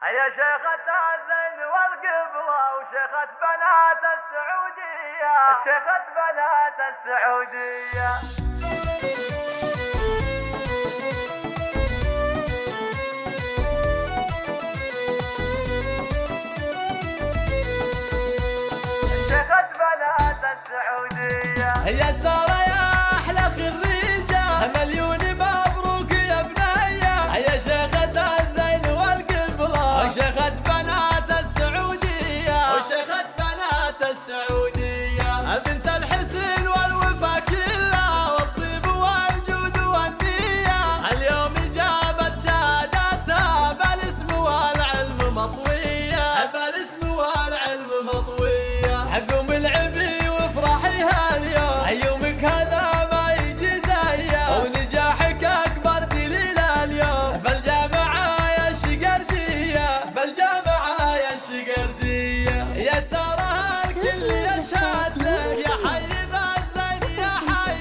هيا شيخة الزين والقبلة وشيخة بنات السعودية، شيخة بنات السعودية. شيخة بنات السعودية. يا سارة يا أحلى خريجة، مليون مبروك يا بنية. يا شيخة الزين والقبلة وشيخة بنات السعودية، وشيخة بنات السعودية. بنت الحسن والوفا كلها والطيب والجود والنية. اليوم جابت شهادتها بالاسم والعلم مطوية، بالاسم والعلم مطوية. قوم العبي وافرحي هاليوم، يومك هذا ما يجي زيه، ونجاحك اكبر دليل اليوم. فالجامعة يا الشقردية، فالجامعة يا الشقردية. يا سارة الكل يشهد لك، يا حي ذا الزين يا حي.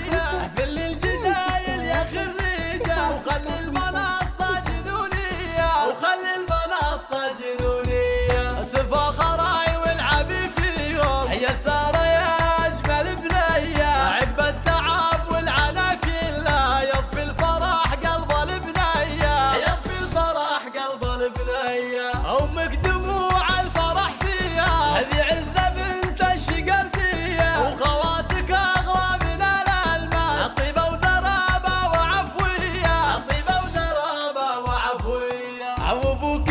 فل الجدايل يا خريجة، وخلي المنصة جنونية، وخلي المنصة جنونية. تفاخري والعبي فيهم يا سارة يا أجمل بنية. عقب التعب والعنا كله يطفي الفرح قلب البنية، يطفي الفرح قلب البنية. أمك دموع الفرح فيها، هذه عزة بنت الشقردية. وخواتك أغلى من الألماس، طيبة وذرابة وعفوية، طيبة وذرابة وعفوية. عوبوك